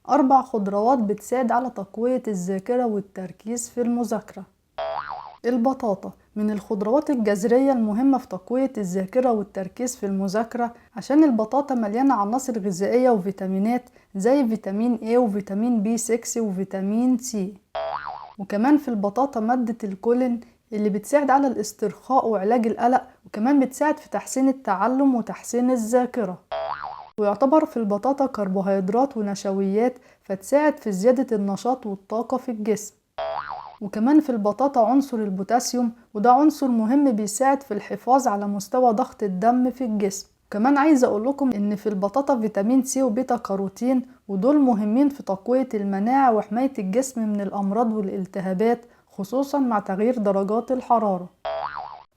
4 خضروات بتساعد على تقوية الذاكرة والتركيز في المذاكرة. البطاطا من الخضروات الجذرية المهمة في تقوية الذاكرة والتركيز في المذاكرة، عشان البطاطا مليانة عناصر غذائية وفيتامينات زي فيتامين A وفيتامين B6 وفيتامين C. وكمان في البطاطا مادة الكولين اللي بتساعد على الاسترخاء وعلاج القلق، وكمان بتساعد في تحسين التعلم وتحسين الذاكرة. ويعتبر في البطاطا كربوهيدرات ونشويات، فتساعد في زيادة النشاط والطاقة في الجسم. وكمان في البطاطا عنصر البوتاسيوم، وده عنصر مهم بيساعد في الحفاظ على مستوى ضغط الدم في الجسم. كمان عايزة اقول لكم ان في البطاطا فيتامين سي وبيتا كاروتين، ودول مهمين في تقوية المناعة وحماية الجسم من الامراض والالتهابات، خصوصا مع تغيير درجات الحرارة.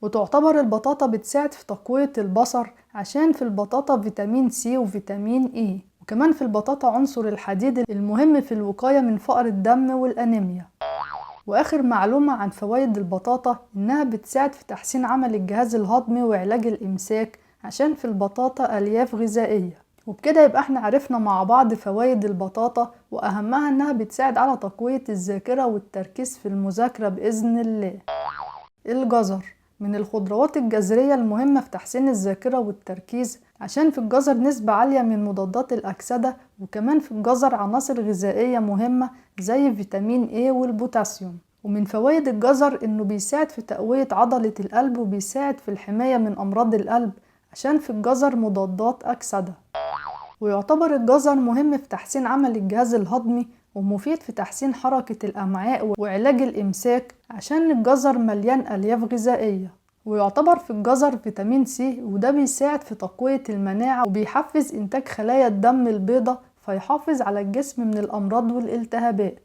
وتعتبر البطاطا بتساعد في تقوية البصر، عشان في البطاطا فيتامين سي وفيتامين اي. وكمان في البطاطا عنصر الحديد المهم في الوقاية من فقر الدم والأنيميا. وآخر معلومة عن فوائد البطاطا إنها بتساعد في تحسين عمل الجهاز الهضمي وعلاج الإمساك، عشان في البطاطا ألياف غذائية. وبكده يبقى احنا عرفنا مع بعض فوائد البطاطا، وأهمها إنها بتساعد على تقوية الذاكرة والتركيز في المذاكرة بإذن الله. الجزر من الخضروات الجذرية المهمة في تحسين الذاكرة والتركيز، عشان في الجزر نسبة عالية من مضادات الأكسدة، وكمان في الجزر عناصر غذائية مهمة زي فيتامين A والبوتاسيوم. ومن فوائد الجزر إنه بيساعد في تقوية عضلة القلب، وبيساعد في الحماية من أمراض القلب، عشان في الجزر مضادات أكسدة. ويعتبر الجزر مهم في تحسين عمل الجهاز الهضمي، ومفيد في تحسين حركة الأمعاء وعلاج الإمساك، عشان الجزر مليان ألياف غذائية. ويعتبر في الجزر فيتامين سي، وده بيساعد في تقوية المناعة وبيحفز إنتاج خلايا الدم البيضاء، فيحافظ على الجسم من الأمراض والالتهابات.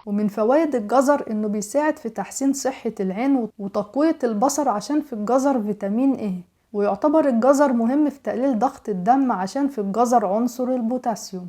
ومن فوائد الجزر إنه بيساعد في تحسين صحة العين وتقوية البصر، عشان في الجزر فيتامين A. ويعتبر الجزر مهم في تقليل ضغط الدم، عشان في الجزر عنصر البوتاسيوم.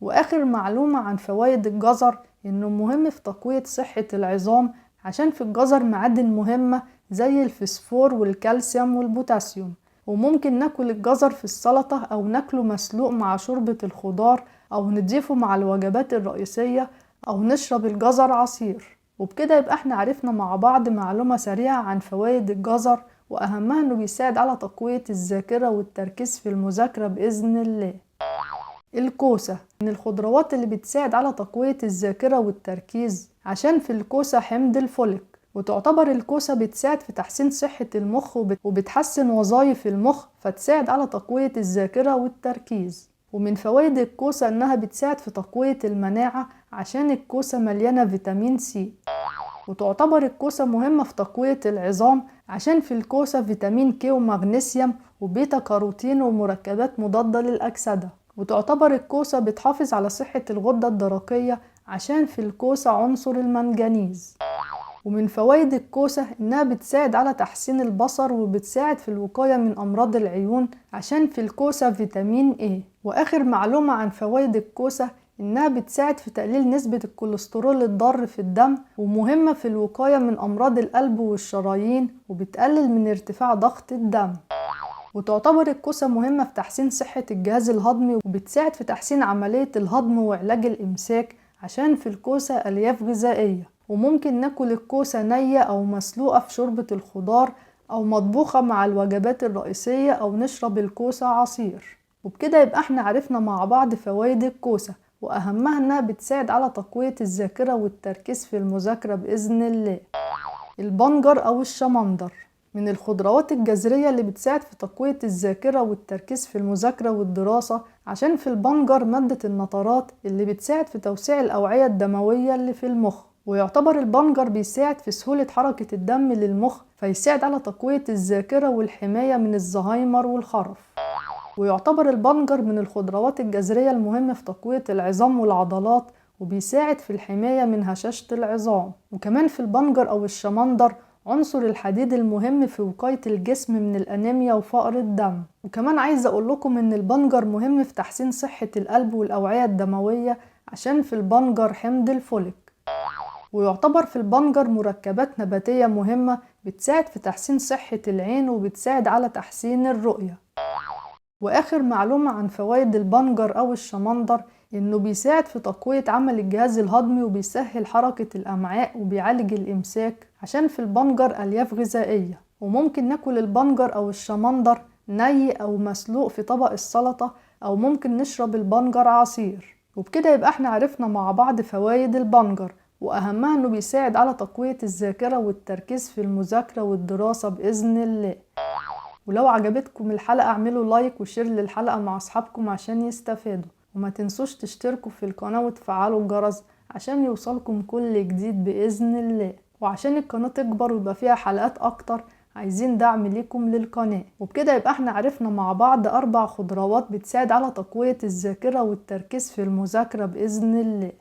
وآخر معلومة عن فوائد الجزر إنه مهم في تقوية صحة العظام، عشان في الجزر معادن مهمة زي الفسفور والكالسيوم والبوتاسيوم. وممكن ناكل الجزر في السلطة، أو ناكله مسلوق مع شوربة الخضار، أو نضيفه مع الوجبات الرئيسية، أو نشرب الجزر عصير. وبكده يبقى احنا عرفنا مع بعض معلومة سريعة عن فوائد الجزر، وأهمها إنه بيساعد على تقوية الذاكرة والتركيز في المذاكرة بإذن الله. الكوسة من الخضروات اللي بتساعد على تقوية الذاكرة والتركيز، عشان في الكوسة حمض الفوليك. وتعتبر الكوسة بتساعد في تحسين صحة المخ، وبتحسن وظائف المخ، فتساعد على تقوية الذاكرة والتركيز. ومن فوائد الكوسة إنها بتساعد في تقوية المناعة، عشان الكوسة مليانة فيتامين سي. وتعتبر الكوسة مهمة في تقوية العظام، عشان في الكوسة فيتامين كي ومغنيسيوم وبيتا كاروتين ومركبات مضادة للأكسدة. وتعتبر الكوسة بتحافظ على صحة الغدة الدرقية، عشان في الكوسة عنصر المنجنيز. ومن فوائد الكوسة إنها بتساعد على تحسين البصر، وبتساعد في الوقاية من أمراض العيون، عشان في الكوسة فيتامين A. وآخر معلومة عن فوائد الكوسة إنها بتساعد في تقليل نسبة الكوليسترول الضار في الدم، ومهمة في الوقاية من أمراض القلب والشرايين، وبتقلل من ارتفاع ضغط الدم. وتعتبر الكوسة مهمة في تحسين صحة الجهاز الهضمي، وبتساعد في تحسين عملية الهضم وعلاج الإمساك، عشان في الكوسة ألياف غذائية. وممكن ناكل الكوسة نية أو مسلوقة في شوربة الخضار، أو مطبوخة مع الوجبات الرئيسية، أو نشرب الكوسة عصير. وبكده يبقى احنا عرفنا مع بعض فوائد الكوسة، وأهمها إنها بتساعد على تقوية الذاكرة والتركيز في المذاكرة بإذن الله. البنجر أو الشمندر من الخضروات الجذرية اللي بتساعد في تقوية الذاكرة والتركيز في المذاكرة والدراسة، عشان في البنجر مادة النترات اللي بتساعد في توسيع الأوعية الدموية اللي في المخ. ويعتبر البنجر بيساعد في سهولة حركة الدم للمخ، فيساعد على تقوية الذاكرة والحماية من الزهايمر والخرف. ويعتبر البنجر من الخضروات الجذرية المهمة في تقوية العظام والعضلات، وبيساعد في الحماية من هشاشة العظام. وكمان في البنجر أو الشمندر عنصر الحديد المهم في وقاية الجسم من الأنيميا وفقر الدم. وكمان عايزة أقول لكم إن البنجر مهم في تحسين صحة القلب والأوعية الدموية، عشان في البنجر حمض الفوليك. ويعتبر في البنجر مركبات نباتية مهمة بتساعد في تحسين صحة العين، وبتساعد على تحسين الرؤية. وآخر معلومة عن فوائد البنجر أو الشمندر إنه بيساعد في تقوية عمل الجهاز الهضمي وبيسهل حركة الأمعاء وبيعالج الإمساك عشان في البنجر ألياف غذائية. وممكن ناكل البنجر أو الشمندر ني أو مسلوق في طبق السلطة، أو ممكن نشرب البنجر عصير. وبكده يبقى احنا عرفنا مع بعض فوائد البنجر، وأهمها إنه بيساعد على تقوية الذاكرة والتركيز في المذاكرة والدراسة بإذن الله. ولو عجبتكم الحلقة اعملوا لايك وشير للحلقة مع أصحابكم عشان يستفادوا، وما تنسوش تشتركوا في القناة وتفعلوا الجرس عشان يوصلكم كل جديد بإذن الله. وعشان القناة تكبر ويبقى فيها حلقات أكتر عايزين دعم ليكم للقناة. وبكده يبقى احنا عرفنا مع بعض 4 خضروات بتساعد على تقوية الذاكرة والتركيز في المذاكرة بإذن الله.